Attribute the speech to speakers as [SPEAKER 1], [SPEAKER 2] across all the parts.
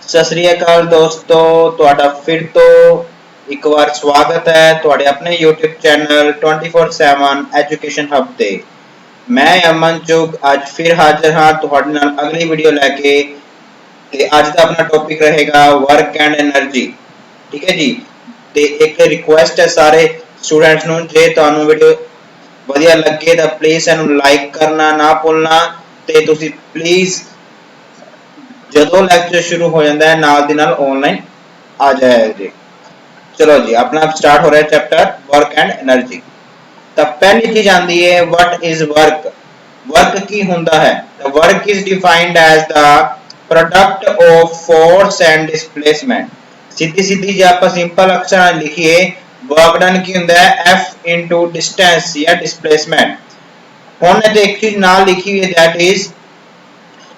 [SPEAKER 1] सत श्री अकाल दोस्तों, तुहाडा फिर तो एक बार स्वागत है तुहाडे अपने YouTube चैनल 24/7 एजुकेशन हब ते। मैं अमन चुग अज फिर हाजिर हाँ तुहाडे नाल अगली वीडियो लैके। ते अज दा अपना टॉपिक रहेगा वर्क एंड एनर्जी। ठीक है जी। ते एक रिक्वेस्ट है सारे स्टूडेंट्स नूं, जे तुहानूं वीडियो वधिया लगे तो प्लीज़ इहनूं लाइक करना ना भुलना ते तुसीं प्लीज़ जो लैक्चर शुरू हो जाता है नाल दी नाल ऑनलाइन आ जाए जी। चलो जी, अपना स्टार्ट हो रहा है चैप्टर वर्क एंड एनर्जी। तो पहली चीज आती है व्हाट इज वर्क। वर्क की होता है? Work is defined as the product of force and displacement. सीधी सीधी जो आप सिंपल अक्षर लिखिए, वर्क डन की होता है एफ इनटू डिस्टेंस या डिस्प्लेसमेंट। हमने तो एक चीज नाल लिखी हुई है, that is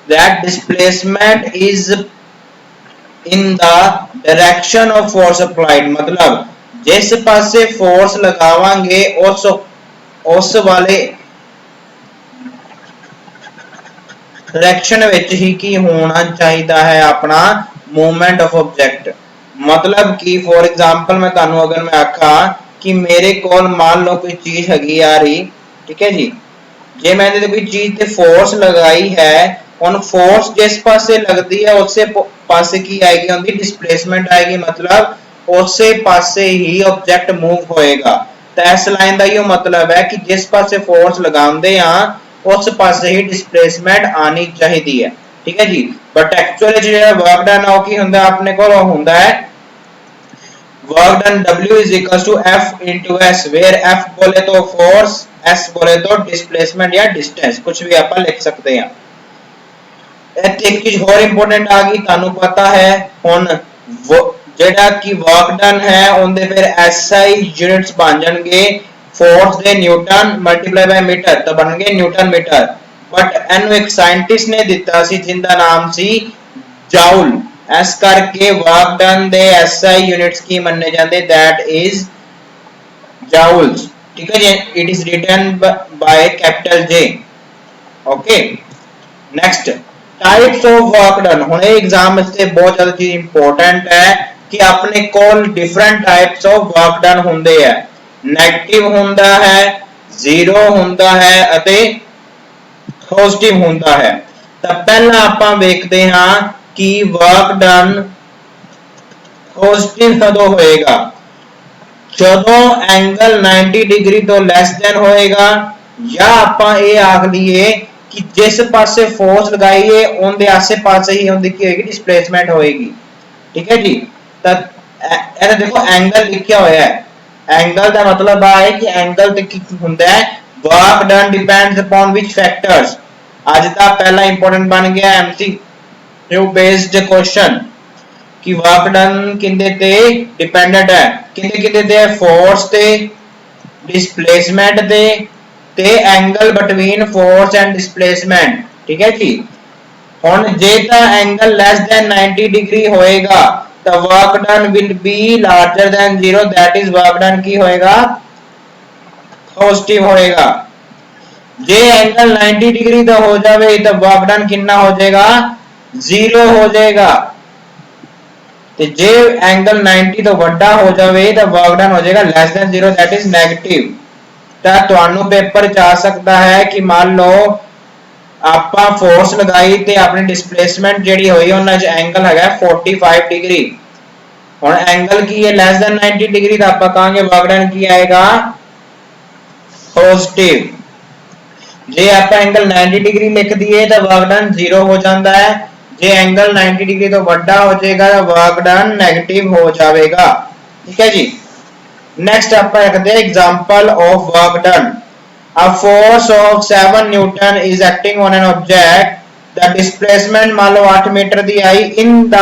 [SPEAKER 1] that displacement is in the direction of force applied। मतलब जिस पासे फोर्स लगावांगे उस वाले डायरेक्शन विच ही की होना चाहिए है अपना मूवमेंट ऑफ ऑब्जेक्ट। मतलब कि फॉर एग्जांपल मैं तुहानू अगर मैं आखा कि मेरे कोल मान लो कोई चीज हैगी आ रही, ठीक है जी, जे मैंने कोई चीज ते फोर्स लगाई है, उन फोर्स जिस पासे लगती है उससे पासे की आएगी, उनकी डिस्प्लेसमेंट आएगी। मतलब उससे पासे ही ऑब्जेक्ट मूव होएगा। तो इस लाइन का यो मतलब है कि जिस पासे फोर्स लगाते हैं उस पासे ही डिस्प्लेसमेंट आनी चाहिए है। ठीक है जी। बट एक्चुअली जो वर्क डन है की हुंदा अपने को हुंदा है work done W is equal to F into S, where F बोले तो फोर्स, S बोले तो डिस्प्लेसमेंट या डिस्टेंस, कुछ भी आप लिख सकते हैं। एक चीज और इंपोर्टेंट आ गई, तानू पता है हुन जेड़ा की वर्क डन है उनदे फिर SI यूनिट्स बन जाएंगे फोर्स दे न्यूटन मल्टीप्लाई बाय मीटर, तो बन गए न्यूटन मीटर। बट एनु एक साइंटिस्ट ने दिता सी जिंदा नाम सी जाउल। इस करके वर्क डन दे SI यूनिट्स की मन्ने जाते, दैट इज जाउल्स। ठीक है जी। It is written by capital J। Okay, next types of work done. हुणे एग्जाम से बहुत ज्यादा चीज इंपॉर्टेंट है कि अपने कोल different types of work done हुंदे है। नेगेटिव हुंदा है, जीरो हुंदा है अते पॉजिटिव हुंदा है। तो पहला आपां देखते हां कि वर्क डन पॉजिटिव कदों होएगा, जदों एंगल 90 डिग्री तो लेस देन होएगा, या आपां ये आख लईए कि जिस पासे फोर्स लगाई है उनके आसे पासे ही उनकी की होगी डिस्प्लेसमेंट होएगी। ठीक है जी। तो ये देखो एंगल लिखा होया है। एंगल का मतलब है कि एंगल ते की हुंदा है work done depends upon which factors. आज का पहला इंपॉर्टेंट बन गया एमसीक्यू बेस्ड क्वेश्चन कि वर्क डन किंदे ते डिपेंडेंट है, किंदे किंदे ते फोर्स ते, डिस्प्लेसमेंट ते angle between force and displacement. ठीक है जी। हुन जे ता एंगल लेस देन 90 डिग्री होएगा तो work done will be larger than 0, that is work done की होएगा पॉजिटिव होएगा। जे एंगल 90 डिग्री तो हो जावे तो वर्क डन कितना हो जाएगा, 0 हो जाएगा। तो जे एंगल 90 तो बड़ा हो जावे तो वर्क डन हो जाएगा less than 0, that is negative. तो तुहानू पेपर च आ सकता है कि मान लो आपा फोर्स लगाई ते अपनी डिस्प्लेसमेंट जेडी होई उन्हां च एंगल हैगा 45 डिग्री। हुन एंगल की है लेस देन 90 डिग्री, तो आपा कहांगे वर्क डन की आएगा पॉजिटिव। जे आपा एंगल 90 डिग्री लिख दिए तो वर्क डन 0 हो जाता है। जे एंगल 90 डिग्री तो बड़ा हो जाएगा तो वर्क डन नेगेटिव हो जाएगा। ठीक है जी। नेक्स्ट आप रखते हैं example of work done. A force of 7 newton is acting on an object, the displacement मान लो 8 मीटर दी आई in the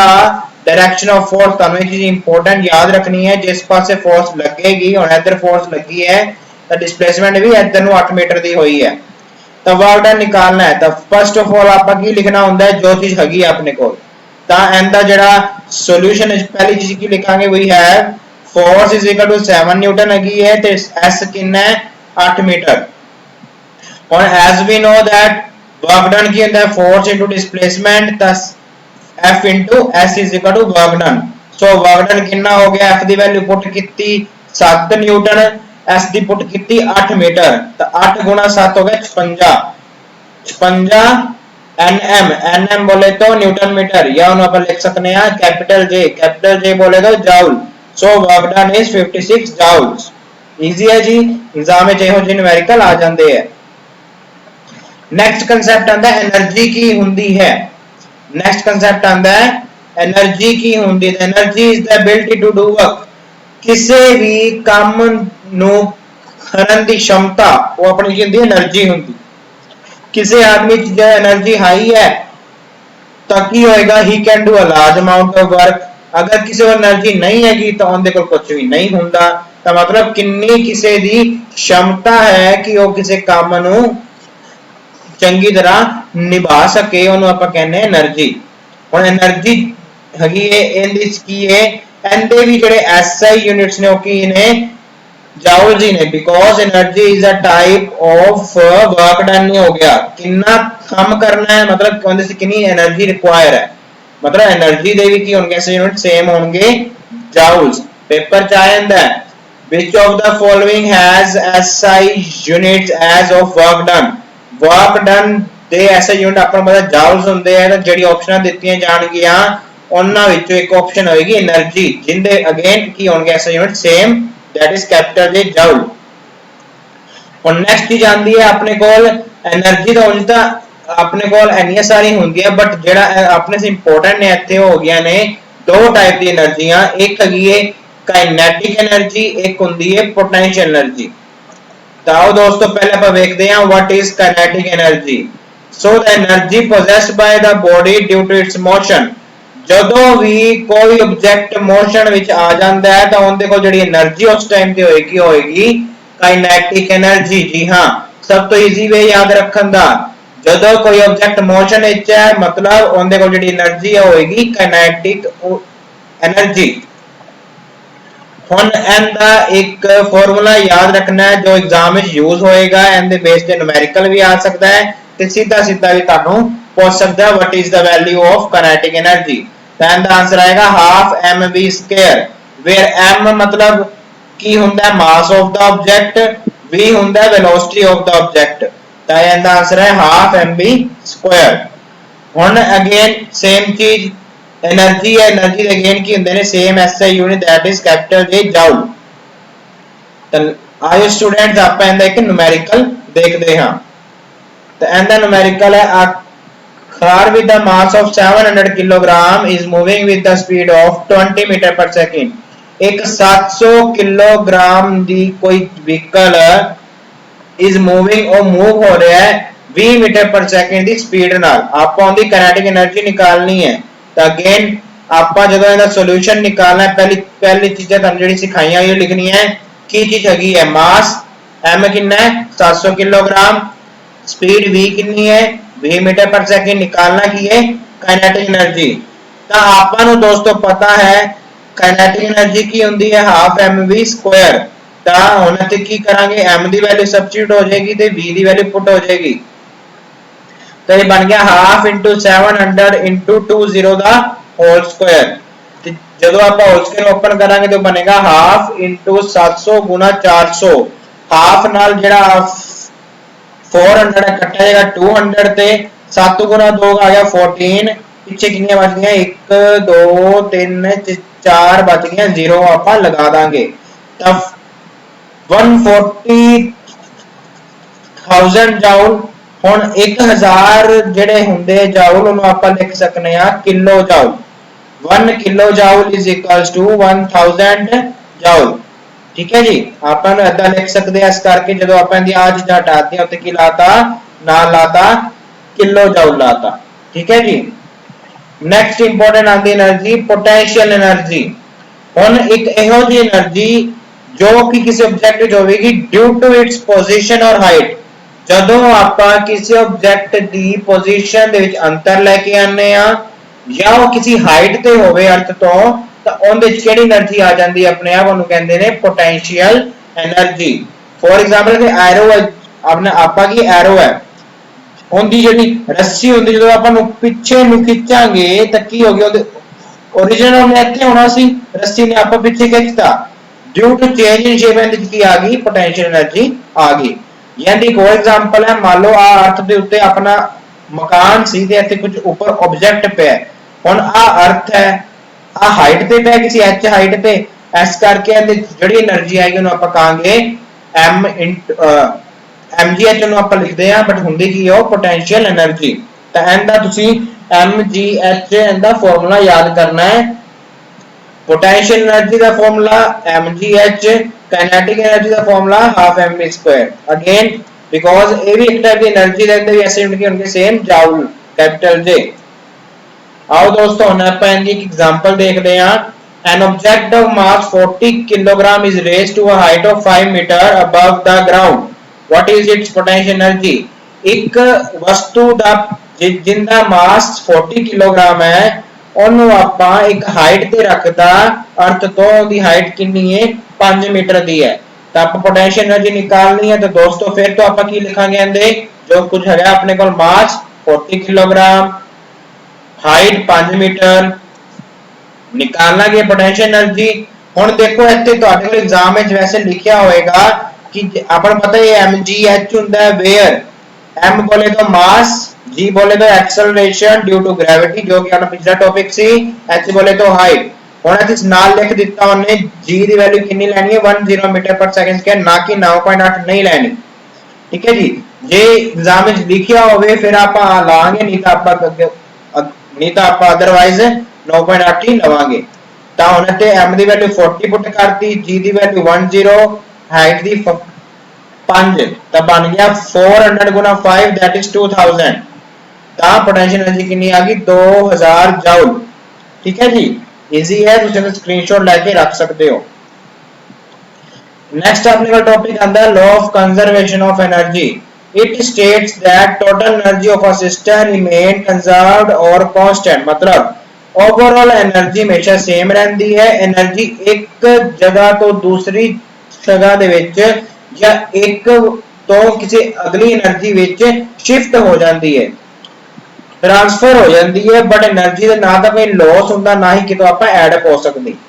[SPEAKER 1] direction of force. तुहानू एक चीज इंपॉर्टेंट याद रखनी है, जिस पासे फोर्स लगेगी, हुन इधर फोर्स लगी है तो डिस्प्लेसमेंट भी इधर नु 8 मीटर दी हुई है। तो वर्क डन निकालना है तो फर्स्ट ऑफ ऑल आपा की लिखना होता है जो चीज हैगी अपने को। तो इनका जेड़ा सॉल्यूशन पहली चीज की लिखांगे वही है force is equal to 7 newton हैगी है तो एस कितना है 8 मीटर। और as we know that work done की होता है force into displacement, F into S is equal to work done. So work done कितना हो गया, F की वैल्यू पुट की 7 न्यूटन, S की पुट की 8 मीटर, तो 8 गुणा 7 हो गया 56 एनएम, एनएम बोले तो न्यूटन मीटर, या अपन लिख सकते हैं कैपिटल जे बोले तो joule. So work done is 56 joules. Easy है जी, एग्जाम में जो न्यूमेरिकल आ जाते हैं। नेक्स्ट कंसेप्ट आता है एनर्जी की हुंदी है। नेक्स्ट कंसेप्ट आता है एनर्जी की हुंदी। Energy is the ability to do work. किसी भी काम नू करन दी क्षमता वो अपनी की एनर्जी हुंदी। किसी आदमी की जो एनर्जी हाई है तो की होएगा, he can do a large amount of work. अगर किसी को एनर्जी नहीं है तो उनके को कुछ भी नहीं हुंदा। तो मतलब किन्नी किसी दी क्षमता है कि वो किसी काम नू चंगी तरह निभा सके, उन्होंने आप कहने एनर्जी। और एनर्जी हैगी है इंदिस की है एंदे भी जेडे एसआई यूनिट्स ने ओकी ने जाउल्स ही ने, because energy is a type of work done. नहीं हो गया कितना काम करना है, मतलब कौन सी कितनी एनर्जी रिक्वायर है, मतलब एनर्जी दे भी की होंगे ऐसे यूनिट सेम होंगे जाउल्स। पेपर चाहेंदा which of the following has SI units as of work done। Work done दे ऐसे यूनिट अपन पता जाउल्स होंगे हैं। तो जेडी ऑप्शन दित्तियां जाणगियां उन्हां विचों एक ऑप्शन होएगी एनर्जी, जिंदे अगेन की होंगे ऐसे unit same, that is capital J joule. और नेक्स्ट चीज आंदी है अपने कोल एनर्जी तो उंज ता अपने कोल एनिया सारी होंदी है, बट जेड़ा अपने से इंपॉर्टेंट ने इत्थे हो गया ने दो टाइप दी एनर्जियां। एक हैगी है काइनेटिक एनर्जी, एक होंदी है पोटेंशियल एनर्जी। तो आओ दोस्तों पहले आप देखते हैं what is kinetic energy. So the energy possessed by the body due to its motion. ਜਦੋਂ भी कोई ऑब्जेक्ट मोशन विच आ जाता है तो उनके कोल जेडी एनर्जी उस टाइम ते होएगी काइनेटिक एनर्जी। जी हां, सब तो इजी वे याद रखन दा, ਜਦੋਂ कोई ऑब्जेक्ट मोशन विच है मतलब उनके कोल जेडी एनर्जी होएगी काइनेटिक एनर्जी। हुन एंदा एक फार्मूला याद रखना है जो एग्जाम में यूज होएगा, एंड बेस पे न्यूमेरिकल भी आ सकता है ते सीधा सीधा भी तानू पूछ सकदा है what is the value of kinetic energy. तो एंदा आंसर आएगा half mv square, where m मतलब की हुंदा है mass of the object, v हुंदा है वेलोसिटी ऑफ द ऑब्जेक्ट। तो एंदा आंसर है हाफ mv स्क्वायर। हुन अगेन सेम चीज एनर्जी है, एनर्जी अगेन की होंदे ने same SI unit, that is capital J joule. तो आयो स्टूडेंट्स आप एंदा एक न्यूमेरिकल देखते हां। तो एंदा न्यूमेरिकल है a car with the mass of 700 kilogram is moving with the speed of 20 metre per second. एक 700 किलोग्राम दी कोई व्हीकल इज मूविंग और मूव हो रहा है 20 मीटर पर सेकंड दी स्पीड नाल। आपको उनकी काइनेटिक एनर्जी निकालनी है। तो अगेन आपा जदों इहदा सॉल्यूशन निकालना है, पहली चीजें तुहानू जेडी सिखाईयां ये लिखनी है। की चीज हैगी है मास m कितना है 700 किलोग्राम, स्पीड v कितनी है 20 मीटर पर सेकंड, निकालना की है काइनेटिक एनर्जी। तो आपा नु दोस्तों पता है काइनेटिक एनर्जी की होंदी है हाफ mv स्क्वायर। तो हुण इत्थे की करांगे m दी वैल्यू सब्स्टिट्यूट हो जाएगी ते v दी वैल्यू पुट हो जाएगी। तो ये बन गया हाफ इंटू 700 इंटू 20 दा होल स्क्वायर। जदों आप होल स्क्वायर ओपन करांगे तो बनेगा हाफ इंटू 700 गुना 400। हाफ नाल जेड़ा 400 है कटा जाएगा 200 ते 7 गुना 2 आ गया 14, पीछे कितनी बच गया 1 2 3 4 बच गया 0 आप लगा देंगे। तब 140,000 जाउल। हुन 1000 जेडे हुंदे जाउल उन्होंने आप लिख सकने आ kilo joule. 1 kilo joule is equals to 1000 joule. ठीक है जी, अपन ऐसा लिख सकते हैं इस करके जब अपन दी आ चीज़ां हटाते हैं उत्ते की लाता ना लाता किलो जाउल लाता। ठीक है जी। नेक्स्ट इंपॉर्टेंट आती एनर्जी पोटेंशियल एनर्जी। हुन एक एहो जी एनर्जी जो कि किसी ऑब्जेक्ट जो होगी ड्यू टू इट्स पोजीशन और हाइट। जदों आप किसी ऑब्जेक्ट की पोजीशन दे विच अंतर लेके आने आ या वो किसी हाइट ते होवे अर्थ तो उनदे विच केड़ी एनर्जी आ जांदी है अपने आप उन्हें कहंदे ने पोटेंशियल एनर्जी। फॉर एग्जांपल कि एरो अपने आपा की एरो है, ਉਹਦੀ ਜਿਹੜੀ ਰੱਸੀ ਹੁੰਦੀ ਜਦੋਂ ਆਪਾਂ ਨੂੰ ਪਿੱਛੇ ਨੂੰ ਖਿੱਚਾਂਗੇ ਤਾਂ ਕੀ ਹੋ ਗਿਆ, ਉਹਦੇ ओरिजिनल में ਇੱਥੇ ਹੋਣਾ ਸੀ, ਰੱਸੀ ਨੇ ਆਪਾਂ ਪਿੱਛੇ ਖਿੱਚਤਾ, due to change in shape ਇਹਦੇ ਵਿੱਚ ਕੀ ਆ ਗਈ, ਪੋਟੈਂਸ਼ੀਅਲ એનર્ਜੀ ਆ ਗਈ। ਯਾਨੀ ਇੱਕ ਹੋਰ ਐਗਜ਼ਾਮਪਲ ਹੈ, ਮੰਨ ਲਓ ਆ ਅਰਥ ਦੇ ਉੱਤੇ ਆਪਣਾ ਮਕਾਨ ਸੀ ਤੇ ਇੱਥੇ ਕੁਝ ਉੱਪਰ ਆਬਜੈਕਟ ਪਿਆ, ਹੁਣ ਆ ਅਰਥ ਹੈ, ਆ ਹਾਈਟ ਤੇ ਪਿਆ ਕਿਸੇ h ਹਾਈਟ ਤੇ, ਇਸ ਕਰਕੇ ਇਹਦੀ ਜਿਹੜੀ એનર્ਜੀ ਆਏਗੀ ਉਹਨੂੰ ਆਪਾਂ ਕਹਾਂਗੇ mgh ਨੂੰ ਆਪਾਂ ਲਿਖਦੇ ਆ, ਬਟ ਹੁੰਦੀ ਕੀ ਹੈ, ਪੋਟੈਂਸ਼ੀਅਲ એનર્ਜੀ। ਤਾਂ ਇਹਦਾ ਤੁਸੀਂ mgh ਇਹਦਾ ਫਾਰਮੂਲਾ याद करना है, पोटेंशियल एनर्जी का फॉर्मूला mgh, काइनेटिक एनर्जी का formula half mv square. Again because ये भी एक टाइप की एनर्जी रहते हैं, ऐसे उनके सेम जाउल कैपिटल जे। आओ दोस्तों हम एक एग्जांपल देखते हैं। An object of mass 40 kilogram is raised to a height of 5 metre above the ground, what is its potential energy. एक वस्तु दा जिंदा मास 40 किलोग्राम है, ਉਹਨੂੰ ਆਪਾਂ ਇੱਕ ਹਾਈਟ ਤੇ ਰੱਖਦਾ, ਅਰਥ ਤੋਂ ਉਹਦੀ ਹਾਈਟ ਕਿੰਨੀ ਹੈ, 5 ਮੀਟਰ ਦੀ ਹੈ, ਤਾਂ ਆਪਾਂ ਪੋਟੈਂਸ਼ੀਅਲ એનર્ਜੀ ਨਿਕਾਲਣੀ ਹੈ। ਤਾਂ ਦੋਸਤੋ ਫਿਰ ਤੋਂ ਆਪਾਂ ਕੀ ਲਿਖਾਂਗੇ, ਇਹਦੇ ਜੋ ਕੁਝ ਹੈਗਾ ਆਪਣੇ ਕੋਲ, ਮਾਸ 40 ਕਿਲੋਗ੍ਰਾਮ, ਹਾਈਟ 5 ਮੀਟਰ, ਨਿਕਾਲਣਾ ਹੈ ਪੋਟੈਂਸ਼ੀਅਲ એનર્ਜੀ। ਹੁਣ ਦੇਖੋ ਇੱਥੇ ਤੁਹਾਡੇ ਕੋਲ ਐਗਜ਼ਾਮ ਵਿੱਚ ਵੈਸੇ ਲਿਖਿਆ ਹੋਏਗਾ ਕਿ ਆਪਾਂ ਨੂੰ ਪਤਾ ਹੈ mgh ਹੁੰਦਾ ਹੈ ਵੇਅਰ, m बोले तो मास, g बोले तो एक्सेलरेशन ड्यू टू ग्रेविटी जो कि अपना पिछला टॉपिक सी, h बोले तो हाइट। ਹੁਣ ਇਸ ਨਾਲ ਲਿਖ ਦਿੱਤਾ ਉਹਨੇ g ਦੀ ਵੈਲਿਊ ਕਿੰਨੀ ਲੈਣੀ ਹੈ, 10 ਮੀਟਰ ਪਰ ਸੈਕਿੰਡ ਸਕੁਆयर, ਨਾ ਕਿ 9.8 ਨਹੀਂ ਲੈਣੀ, ਠੀਕ ਹੈ ਜੀ। ਜੇ ਐਗਜ਼ਾਮ ਵਿੱਚ ਲਿਖਿਆ ਹੋਵੇ ਫਿਰ ਆਪਾਂ ਲਾਵਾਂਗੇ, ਨਹੀਂ ਤਾਂ ਆਪਾਂ ਅਦਰਵਾਈਜ਼ 9.8 ਹੀ ਲਵਾਂਗੇ। ਤਾਂ ਹੁਣ ਤੇ m ਦੀ ਵੈਲਿਊ 40 ਪੁੱਟ ਕਰਤੀ, g ਦੀ ਵੈਲਿਊ 10, ਹਾਈਟ ਦੀ 5, ਤਾਂ ਬਣ ਗਿਆ 400 गुना 5 दैट इज 2000। ਤਾਂ ਪੋਟੈਂਸ਼ੀਅਲ એનર્ਜੀ ਕਿੰਨੀ ਆ ਗਈ, 2000 ਜਾਊਲ। ਠੀਕ ਹੈ ਜੀ, ਈਜ਼ੀ ਹੈ, ਤੁਸੀਂ ਇਹਨੂੰ ਸਕਰੀਨਸ਼ਾਟ ਲੈ ਕੇ ਰੱਖ ਸਕਦੇ ਹੋ। नेक्स्ट अपने का टॉपिक आता है law of conservation of energy. It states that total energy of a system remain conserved और कांस्टेंट, मतलब ओवरऑल एनर्जी हमेशा सेम रहती है। एनर्जी एक जगह तो दूसरी जगह दे विच या एक तो किसी अगली एनर्जी विच शिफ्ट हो जाती है, ट्रांसफर हो जाती है, बट एनर्जी का ना तो कोई लॉस होता ना ही कितों आप एडअप हो सकती।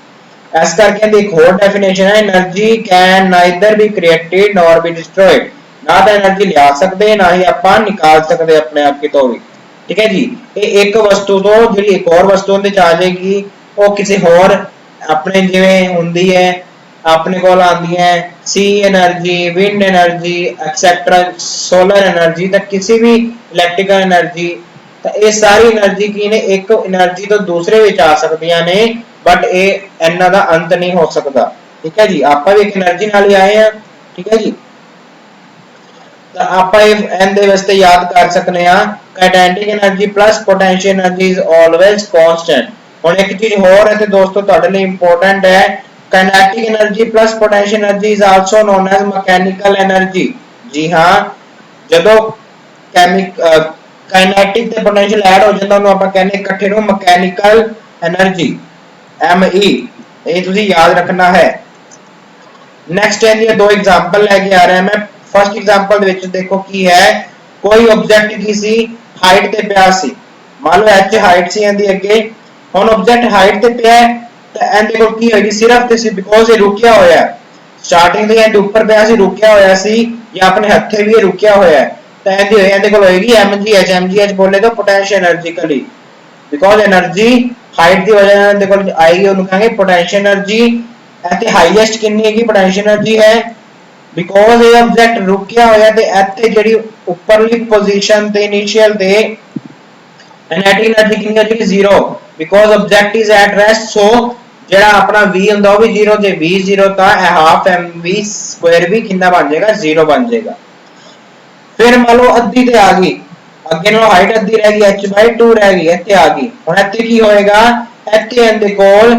[SPEAKER 1] इस करके एक और डेफिनेशन है, energy can neither be created nor be destroyed, ना तो एनर्जी लिया सकते ना ही आप निकाल सकते अपने आप की तो भी। ठीक है जी, ये एक वस्तु तो जी एक और वस्तु आ जाएगी, वो किसी होर अपने जिवें हुंदी है अपने को आंदी है सी energy, wind energy etcetera, solar energy, तक किसी भी इलैक्ट्रिकल एनर्जी, तो ये सारी एनर्जी की ने एक एनर्जी तो दूसरे विच आ सकदियां ने, बट ये इन्हां दा अंत नहीं हो सकता। ठीक है जी, आप भी एक एनर्जी नाल ही आए हैं। ठीक है जी, तो आप इहदे वास्ते याद कर सकते हैं, kinetic energy plus potential energy is always constant. हुण एक चीज होर है ते दोस्तों तुहाडे लई इंपॉर्टेंट है, kinetic energy plus potential energy is also known as mechanical energy. जी हां, जदों काइनेटिक ते पोटेंशियल ऐड हो जांदा उन्होंने आपां कहने इकट्ठे नु मैकेनिकल एनर्जी, ME, ये तुझे याद रखना है। नेक्स्ट है ये दो एग्जांपल लेके आ रहे हैं मैं। फर्स्ट एग्जांपल दे विच देखो की है, कोई ऑब्जेक्ट किसी हाइट ते पिया सी, मान लो h हाइट सी इंदी अगे, हुण ऑब्जेक्ट हाइट ते पिया है तो इंदे कोल की होएगी, सिर्फ ते सी बिकॉज़ ये रुकिया होया है, स्टार्टिंग ते इंदे ऊपर पिया सी, रुकिया होया सी, या अपने हत्थे भी रुकिया होया है, तो इंदी इंदे कोल होएगी mgh। mgh बोले तो पोटेंशियल एनर्जिकली, बिकॉज़ एनर्जी हाइट की वजह से देखो आएगी, उन्हें कहेंगे पोटेंशियल एनर्जी। ऐसे हाईएस्ट कितनी है पोटेंशियल एनर्जी है, बिकॉज़ ये ऑब्जेक्ट रुकिया होया ते ऐसे जेडी ऊपरली पोजीशन ते इनिशियल ते काइनेटिक एनर्जी कितनी हो जाएगी, 0, because object is at rest. So जेड़ा अपना v हुंदा वो भी 0 ते v 0 ता हाफ mv स्क्वायर भी कितना बन जाएगा, 0 बन जाएगा। फिर मान लो अद्धी ते आ गई, अगे नालों हाइट अद्धी रह गई, h/2 रह गई, इत्थे आ गई। हुण इत्थे की होएगा, इत्थे इहदे कोल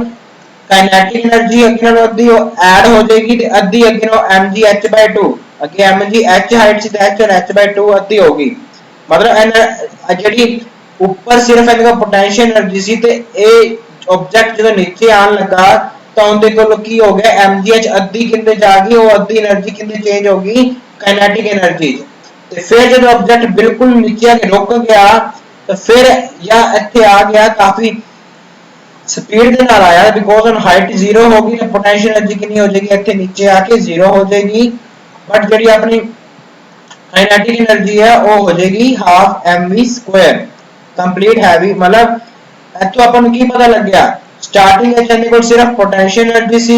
[SPEAKER 1] काइनेटिक एनर्जी अगे नालों अद्धी ऐड हो जाएगी ते अद्धी अगे नालों mgh/2, अगे mgh हाइट सी ते h/2 अद्धी होगी। मतलब जेडी ऊपर सिर्फ इनका पोटेंशियल एनर्जी सी ते ए ऑब्जेक्ट जब नीचे आन लगा तो उनके कोल की हो गया, mgh अद्धी किंदे जा गई, वो अद्धी एनर्जी किंदे चेंज होगी, काइनेटिक एनर्जी। ਤੇ ਫਿਰ ਜਦੋਂ ਆਬਜੈਕਟ ਬਿਲਕੁਲ ਨੀਚੇ ਆ ਕੇ ਰੁਕ ਗਿਆ ਤਾਂ ਫਿਰ ਜਾਂ ਇੱਥੇ ਆ ਗਿਆ ਕਾਫੀ स्पीड के नाल आया बिकॉज ऑन हाइट 0 होगी तो पोटेंशियल एनर्जी कितनी हो जाएगी ਇੱਥੇ नीचे आके 0 हो जाएगी बट ਜਿਹੜੀ ਆਪਣੀ काइनेटिक एनर्जी है वो हो जाएगी हाफ mv² कंप्लीट हैवी मतलब ਇੱਥੋਂ ਆਪਾਂ ਨੂੰ ਕੀ ਪਤਾ ਲੱਗਿਆ ਸਟਾਰਟਿੰਗ ਵਿੱਚ ਇਹਦੇ ਕੋਲ ਸਿਰਫ पोटेंशियल एनर्जी ਸੀ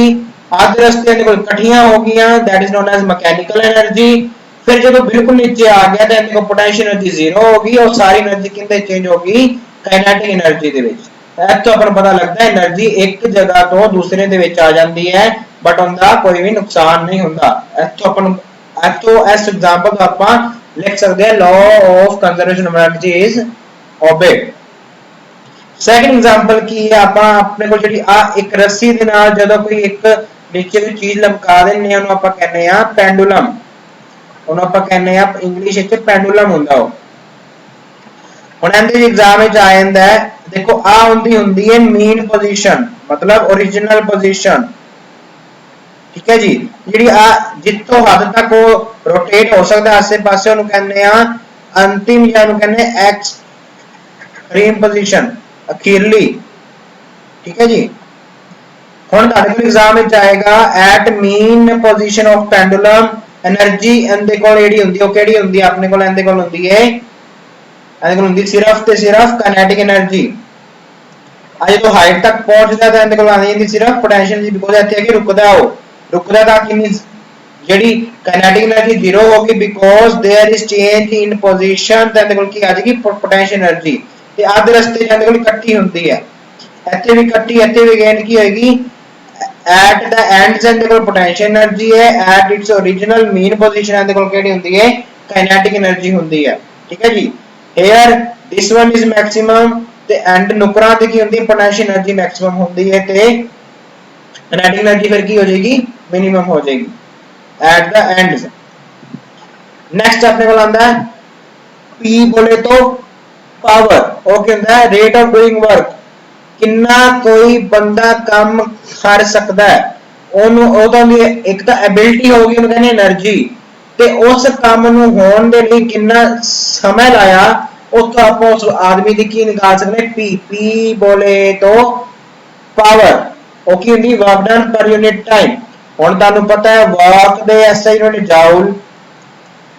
[SPEAKER 1] आधे रस्ते ਇਹਦੇ ਕੋਲ ਇਕੱਠੀਆਂ ਹੋ ਗਈਆਂ that is known as mechanical energy फिर जब बिल्कुल नीचे आ गया तो ਇਹਦੇ ਕੋਲ पोटेंशियल एनर्जी 0 हो गई और सारी एनर्जी ਕਿੰਦੇ ਚੇਂਜ ਹੋ ਗਈ काइनेटिक एनर्जी ਦੇ ਵਿੱਚ ਇੱਥੋਂ ਆਪਾਂ ਨੂੰ ਪਤਾ ਲੱਗਦਾ ਹੈ એનર્ਜੀ ਇੱਕ ਜਗ੍ਹਾ ਤੋਂ ਦੂਸਰੇ ਦੇ ਵਿੱਚ ਆ ਜਾਂਦੀ ਹੈ ਬਟ ਉਹਦਾ ਕੋਈ ਵੀ ਨੁਕਸਾਨ ਨਹੀਂ ਹੁੰਦਾ ਇੱਥੋਂ ਆਪਾਂ ਨੂੰ ਇੱਥੋਂ ਇਸ ਐਗਜ਼ਾਮਪਲ ਤੋਂ ਆਪਾਂ ਲਿਖ ਸਕਦੇ ਹਾਂ law of conservation of energy is obeyed second example ਕੀ ਹੈ ਆਪਾਂ ਆਪਣੇ ਕੋਲ ਜਿਹੜੀ ਆ ਇੱਕ ਰੱਸੀ ਦੇ ਨਾਲ ਜਦੋਂ ਕੋਈ ਇੱਕ ਨੀਚੇ ਕੋਈ ਚੀਜ਼ ਲਮਕਾ ਦਿੰਨੇ ਆ ਉਹਨੂੰ ਆਪਾਂ ਕਹਿੰਦੇ ਆ ਪੈਂਡੂਲਮ ਉਹਨੂੰ ਆਪਾਂ ਕਹਿੰਦੇ ਆ ਇੰਗਲਿਸ਼ ਵਿੱਚ ਪੈਂਡੂਲਮ ਹੁੰਦਾ ਉਹ ਹੁਣ ਇਹਦੇ ਐਗਜ਼ਾਮ ਵਿੱਚ ਆ ਜਾਂਦਾ ਹੈ देखो आ होंदी है मीन पोजीशन मतलब ओरिजिनल पोजीशन ठीक है जी ਜਿਹੜੀ ਆ ਜਿੱਥੋਂ ਹੱਦ ਤੱਕ ਉਹ ਰੋਟੇਟ ਹੋ ਸਕਦਾ ਆਸੇ ਪਾਸੇ ਉਹਨੂੰ ਕਹਿੰਦੇ ਆ ਅੰਤਿਮ ਜਾਂ ਉਹਨੂੰ ਕਹਿੰਦੇ ਐਕਸਟ੍ਰੀਮ ਪੋਜੀਸ਼ਨ ਅਖੀਰਲੀ ਠੀਕ ਹੈ ਜੀ ਹੁਣ ਤੁਹਾਡੇ ਕੋਲ ਐਗਜ਼ਾਮ ਵਿੱਚ ਆਏਗਾ at mean position of pendulum energy ਇਹਦੇ ਕੋਲ ਜਿਹੜੀ ਹੁੰਦੀ ਉਹ ਕਿਹੜੀ ਹੁੰਦੀ ਹੈ ਆਪਣੇ ਕੋਲ ਇਹਦੇ ਕੋਲ ਹੁੰਦੀ ਹੈ ਇਹਦੇ ਕੋਲ ਹੁੰਦੀ ਸਿਰਫ ਤੇ ਸਿਰਫ ਕਾਈਨੈਟਿਕ એનર્ਜੀ आज तो हाइट तक पहुंचदा ਤਾਂ ਇਹਦੇ ਕੋਲ ਆਣੀ ਹੁੰਦੀ ਸਿਰਫ ਪੋਟੈਂਸ਼ੀਅਲ ਜੀ ਬਿਕੋਜ਼ ਇੱਥੇ ਆ ਕੇ ਰੁਕਦਾ ਤਾਂ ਕਿੰਨੀ ਜਿਹੜੀ ਕਾਈਨੈਟਿਕ એનર્ਜੀ 0 ਹੋ ਗਈ because there is change in position ਤਾਂ ਇਹਦੇ ਕੋਲ ਕੀ ਆ ਜਾਏਗੀ ਪੋਟੈਂਸ਼ੀਅਲ એનર્ਜੀ ਤੇ ਆਧ ਰਸਤੇ ਜਾਂਦੇ ਕੋਲ ਇਕੱਠੀ ਹੁੰਦੀ ਹੈ ਇੱਥੇ ਵੀ ਇਕੱਠੀ ਇੱਥੇ ਵੀ ਗੇਨ ਕੀ ਹੋਏਗੀ ਐਟ ਦਾ ਐਂਡਸ ਇਹਦੇ ਕੋਲ ਪੋਟੈਂਸ਼ੀਅਲ એનર્ਜੀ ਹੈ at it's original mean position ਇਹਦੇ ਕੋਲ ਕਿਹੜੀ ਹੁੰਦੀ ਹੈ ਕਾਈਨੈਟਿਕ એનર્ਜੀ ਹੁੰਦੀ ਹੈ ਠੀਕ ਹੈ ਜੀ here this one is maximum ਤੇ ਐਂਡ ਨੁਕਰਾਂ ਤੇ ਕੀ ਹੁੰਦੀ ਹੈ ਪੋਟੈਂਸ਼ੀਅਲ એનર્ਜੀ ਮੈਕਸਿਮਮ ਹੁੰਦੀ ਹੈ ਤੇ ਕਾਈਨੈਟਿਕ એનર્ਜੀ ਫਿਰ ਕੀ ਹੋ ਜਾਏਗੀ ਮਿਨੀਮਮ ਹੋ ਜਾਏਗੀ ਐਟ ਦਾ ਐਂਡਸ नेक्स्ट अपने को आंदा है P बोले तो पावर ਉਹ ਕਹਿੰਦਾ ਹੈ ਰੇਟ ਆਫ ਡੂਇੰਗ ਵਰਕ ਕਿੰਨਾ ਕੋਈ ਬੰਦਾ ਕੰਮ ਕਰ ਸਕਦਾ ਹੈ ਉਹਨੂੰ ਉਹਦਾ ਇੱਕ ਤਾਂ ਐਬਿਲਿਟੀ ਹੋਗੀ ਉਹਨੂੰ ਕਹਿੰਦੇ એનર્ਜੀ ਤੇ ਉਸ ਕੰਮ ਨੂੰ ਹੋਣ ਦੇ ਲਈ ਕਿੰਨਾ ਸਮਾਂ ਲਾਇਆ ਉਸ ਤੋਂ ਆਪਾਂ ਉਸ ਆਦਮੀ ਦੀ ਕੀ ਨਿਕਾਲ ਸਕਦੇ P बोले तो पावर ਉਹ ਕੀ ਹੁੰਦੀ ਵਰਕ ਡਨ ਪਰ ਯੂਨਿਟ ਟਾਈਮ ਹੁਣ ਤੁਹਾਨੂੰ ਪਤਾ ਹੈ ਵਰਕ ਦੇ ਐਸਆਈ ਯੂਨਿਟ ਜਾਊਲ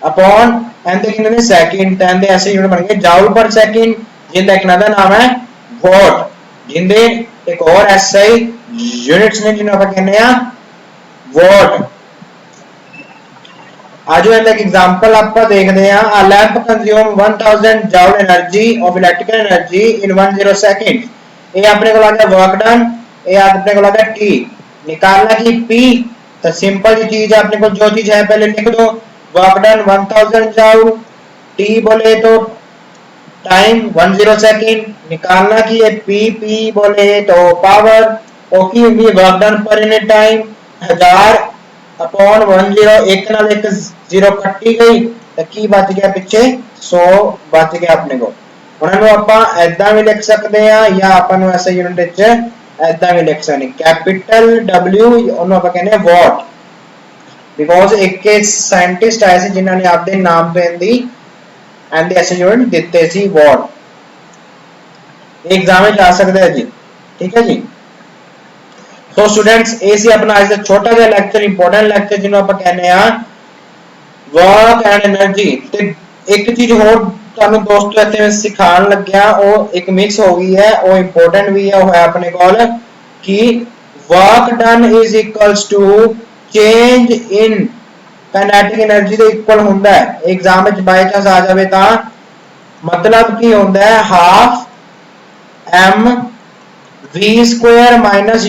[SPEAKER 1] अपॉन एंड कितने में सेकंड टेन दे ऐसे यूनिट बन गए जाउल पर सेकंड जिंदा एक नदा नाम है वॉट जिंदे एक और एसआई यूनिट्स ने जिन्हें ਆਪਾਂ ਕਹਿੰਦੇ ਆ वॉट आज जो एक एग्जांपल ਆਪਾਂ ਦੇਖਦੇ ਆ a lamp consume 1000 joule energy of electrical energy in 10 seconds ਇਹ ਆਪਣੇ ਕੋਲ ਆ ਗਿਆ वर्क डन ਇਹ ਆਪਣੇ ਕੋਲ ਆ ਗਿਆ t निकालना की p तो सिंपल जी चीज है अपने को जो चीज है पहले लिख दो वर्क डन 1000 joule t बोले तो टाइम 10 सेकंड निकालना की है p बोले तो पावर ओ की होगी work done per unit time 1000 upon 10 एक नाल एक 0 ਕੱਟੀ ਗਈ ਤਾਂ ਕੀ ਬਚ ਗਿਆ ਪਿੱਛੇ 100 ਬਚ ਗਿਆ ਆਪਣੇ ਕੋਲ ਉਹਨਾਂ ਨੂੰ ਆਪਾਂ ਐਦਾਂ ਵੀ ਲਿਖ ਸਕਦੇ ਆ ਜਾਂ ਆਪਾਂ ਨੂੰ ਐਸੇ ਯੂਨਿਟ ਵਿੱਚ ਐਦਾਂ ਵੀ ਲਿਖ ਸਕਦੇ ਕੈਪੀਟਲ W ਉਹਨੂੰ ਆਪਾਂ ਕਹਿੰਦੇ ਆ ਵਾਟ बिकॉज एक साइंटिस्ट आए थे जिन्होंने आपके नाम पे दी एंड ऐसे यूनिट देते सी वॉट एग्जाम में जा सकते हैं जी ठीक है जी तो स्टूडेंट्स ए सी अपना आज छोटा सा लेक्चर इंपॉर्टेंट लेक्चर जिन्हों आप कहने आ वर्क एंड एनर्जी ते एक चीज और ਤੁਹਾਨੂੰ ਦੋਸਤੋ ਇੱਥੇ ਸਿਖਾਉਣ ਲੱਗਿਆ ਉਹ ਇੱਕ ਮਿਕਸ ਹੋ ਗਈ ਹੈ ਉਹ ਇੰਪੋਰਟੈਂਟ ਵੀ ਹੈ ਉਹ ਹੈ ਆਪਣੇ ਕੋਲ ਕਿ work done is equals to change in kinetic energy ਦੇ ਇਕੁਅਲ ਹੁੰਦਾ ਹੈ ਐਗਜ਼ਾਮ ਵਿੱਚ ਬਾਈ ਚਾਂਸ ਆ ਜਾਵੇ ਤਾਂ ਮਤਲਬ ਕੀ ਹੁੰਦਾ ਹੈ ਹਾਫ m v² -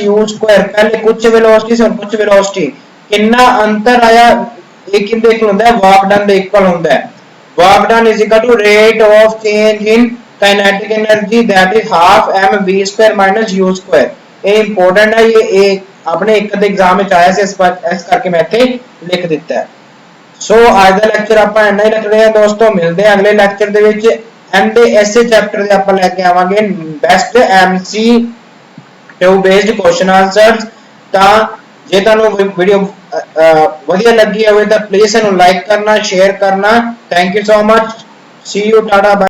[SPEAKER 1] u² ਪਹਿਲੇ ਕੁਝ ਵੈਲੋਸਿਟੀ और कुछ ਵੈਲੋਸਿਟੀ ਕਿੰਨਾ ਅੰਤਰ ਆਇਆ ਇਹ ਕਿੰਦੇ ਇਕੁਅਲ ਹੁੰਦਾ ਹੈ ਵਰਕ ਡਨ ਦੇ ਇਕੁਅਲ ਹੁੰਦਾ ਹੈ work done is equal to rate of change in kinetic energy that is half m v² - u² ਇਹ ਇੰਪੋਰਟੈਂਟ ਹੈ ਇਹ अपने एक एग्जाम में आया से इस करके मैं इथे लिख दिता है सो आज का लेक्चर आप इन्ना ही रख रहे हैं दोस्तों मिलते हैं अगले लेक्चर दे विच एंड ऐसे चैप्टर दे आप लेके आवांगे best MC based question answers ता जे तुहानू वीडियो ਵਧੀਆ ਲੱਗੀ ਹੋਵੇ ਤਾਂ ਪਲੀਜ਼ ਇਹਨੂੰ ਲਾਈਕ ਕਰਨਾ, ਸ਼ੇਅਰ ਕਰਨਾ। Thank you so much, C you, Tata.